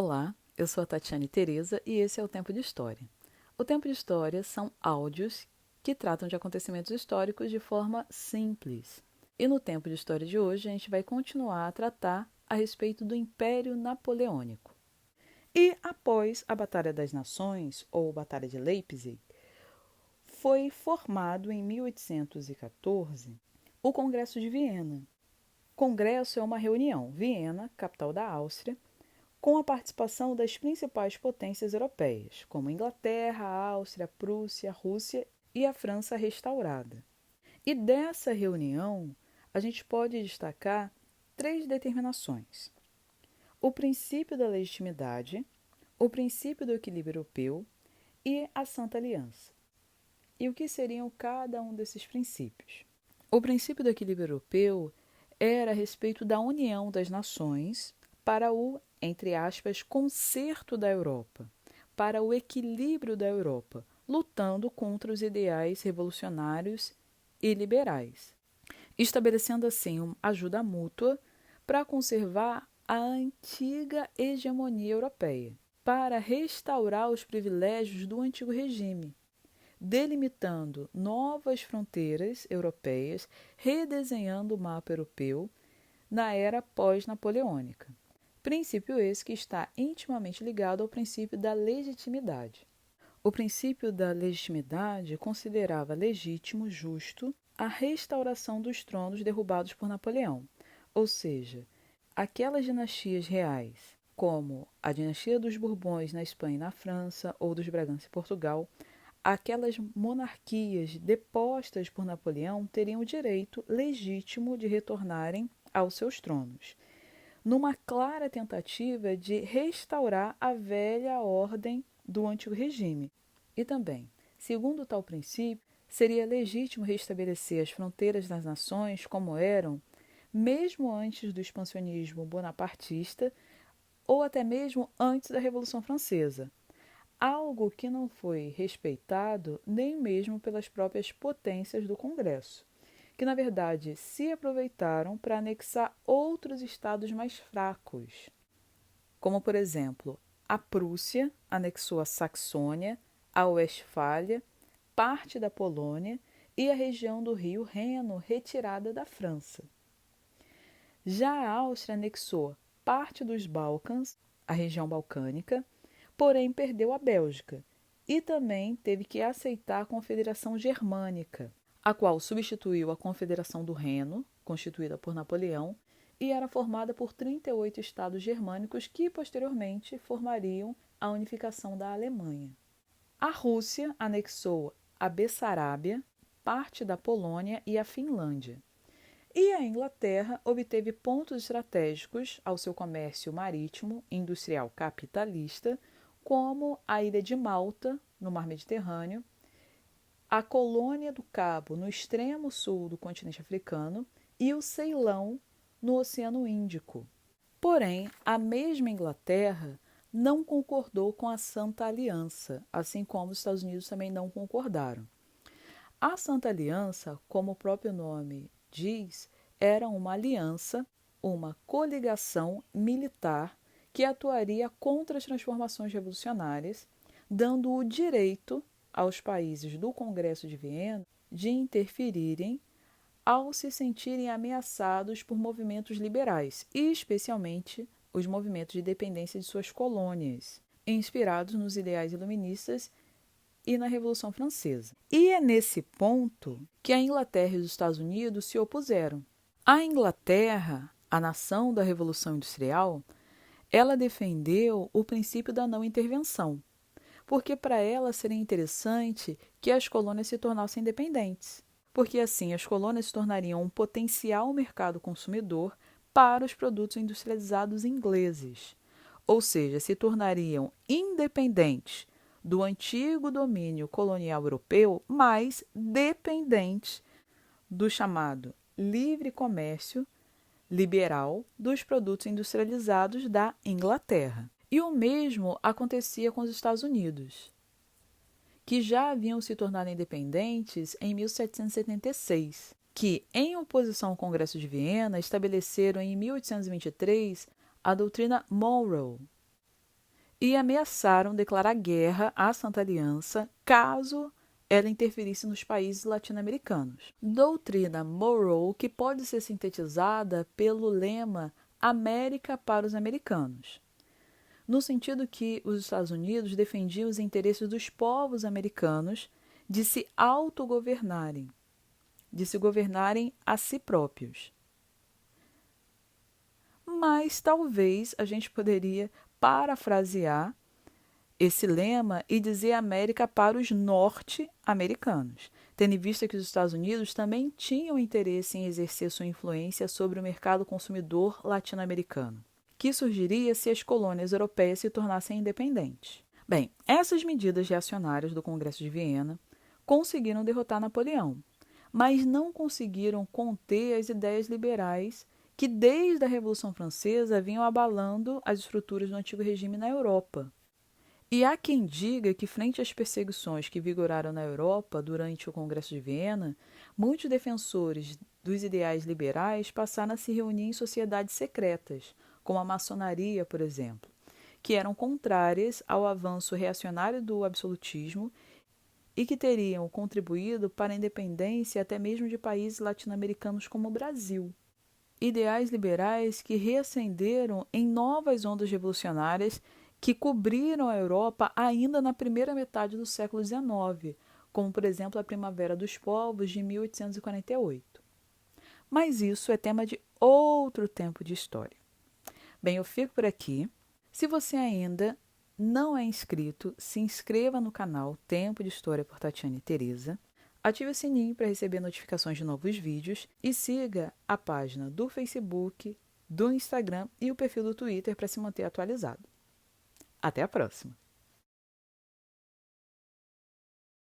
Olá, eu sou a Tatiane Tereza e esse é o Tempo de História. O Tempo de História são áudios que tratam de acontecimentos históricos de forma simples. E no Tempo de História de hoje a gente vai continuar a tratar a respeito do Império Napoleônico. E após a Batalha das Nações, ou Batalha de Leipzig, foi formado em 1814 o Congresso de Viena. Congresso é uma reunião, Viena, capital da Áustria, com a participação das principais potências europeias, como Inglaterra, Áustria, Prússia, Rússia e a França restaurada. E dessa reunião, a gente pode destacar 3 determinações: o princípio da legitimidade, o princípio do equilíbrio europeu e a Santa Aliança. E o que seriam cada um desses princípios? O princípio do equilíbrio europeu era a respeito da união das nações para o, entre aspas, conserto da Europa, para o equilíbrio da Europa, lutando contra os ideais revolucionários e liberais, estabelecendo assim uma ajuda mútua para conservar a antiga hegemonia europeia, para restaurar os privilégios do antigo regime, delimitando novas fronteiras europeias, redesenhando o mapa europeu na era pós-napoleônica. Princípio esse que está intimamente ligado ao princípio da legitimidade. O princípio da legitimidade considerava legítimo, justo, a restauração dos tronos derrubados por Napoleão, ou seja, aquelas dinastias reais, como a dinastia dos Bourbons na Espanha e na França, ou dos Bragança em Portugal, aquelas monarquias depostas por Napoleão teriam o direito legítimo de retornarem aos seus tronos, numa clara tentativa de restaurar a velha ordem do antigo regime. E também, segundo tal princípio, seria legítimo restabelecer as fronteiras das nações como eram, mesmo antes do expansionismo bonapartista ou até mesmo antes da Revolução Francesa, algo que não foi respeitado nem mesmo pelas próprias potências do Congresso, que na verdade se aproveitaram para anexar outros estados mais fracos, como por exemplo, a Prússia anexou a Saxônia, a Westfália, parte da Polônia e a região do rio Reno retirada da França. Já a Áustria anexou parte dos Balcãs, a região balcânica, porém perdeu a Bélgica e também teve que aceitar a Confederação Germânica, a qual substituiu a Confederação do Reno, constituída por Napoleão, e era formada por 38 estados germânicos que posteriormente formariam a unificação da Alemanha. A Rússia anexou a Bessarábia, parte da Polônia e a Finlândia. E a Inglaterra obteve pontos estratégicos ao seu comércio marítimo industrial capitalista, como a ilha de Malta, no Mar Mediterrâneo, a colônia do Cabo, no extremo sul do continente africano, e o Ceilão, no Oceano Índico. Porém, a mesma Inglaterra não concordou com a Santa Aliança, assim como os Estados Unidos também não concordaram. A Santa Aliança, como o próprio nome diz, era uma aliança, uma coligação militar que atuaria contra as transformações revolucionárias, dando o direito aos países do Congresso de Viena de interferirem ao se sentirem ameaçados por movimentos liberais, e especialmente os movimentos de dependência de suas colônias, inspirados nos ideais iluministas e na Revolução Francesa. E é nesse ponto que a Inglaterra e os Estados Unidos se opuseram. A Inglaterra, a nação da Revolução Industrial, ela defendeu o princípio da não intervenção, porque para ela seria interessante que as colônias se tornassem independentes, porque assim as colônias se tornariam um potencial mercado consumidor para os produtos industrializados ingleses, ou seja, se tornariam independentes do antigo domínio colonial europeu, mas dependentes do chamado livre comércio liberal dos produtos industrializados da Inglaterra. E o mesmo acontecia com os Estados Unidos, que já haviam se tornado independentes em 1776, que, em oposição ao Congresso de Viena, estabeleceram em 1823 a doutrina Monroe, e ameaçaram declarar guerra à Santa Aliança caso ela interferisse nos países latino-americanos. Doutrina Monroe, que pode ser sintetizada pelo lema América para os americanos, no sentido que os Estados Unidos defendiam os interesses dos povos americanos de se autogovernarem, de se governarem a si próprios. Mas talvez a gente poderia parafrasear esse lema e dizer América para os norte-americanos, tendo em vista que os Estados Unidos também tinham interesse em exercer sua influência sobre o mercado consumidor latino-americano, que surgiria se as colônias europeias se tornassem independentes. Bem, essas medidas reacionárias do Congresso de Viena conseguiram derrotar Napoleão, mas não conseguiram conter as ideias liberais que desde a Revolução Francesa vinham abalando as estruturas do antigo regime na Europa. E há quem diga que, frente às perseguições que vigoraram na Europa durante o Congresso de Viena, muitos defensores dos ideais liberais passaram a se reunir em sociedades secretas, como a maçonaria, por exemplo, que eram contrárias ao avanço reacionário do absolutismo e que teriam contribuído para a independência até mesmo de países latino-americanos como o Brasil. Ideais liberais que reacenderam em novas ondas revolucionárias que cobriram a Europa ainda na primeira metade do século XIX, como, por exemplo, a Primavera dos Povos de 1848. Mas isso é tema de outro tempo de história. Bem, eu fico por aqui. Se você ainda não é inscrito, se inscreva no canal Tempo de História por Tatiana e Teresa. Ative o sininho para receber notificações de novos vídeos e siga a página do Facebook, do Instagram e o perfil do Twitter para se manter atualizado. Até a próxima!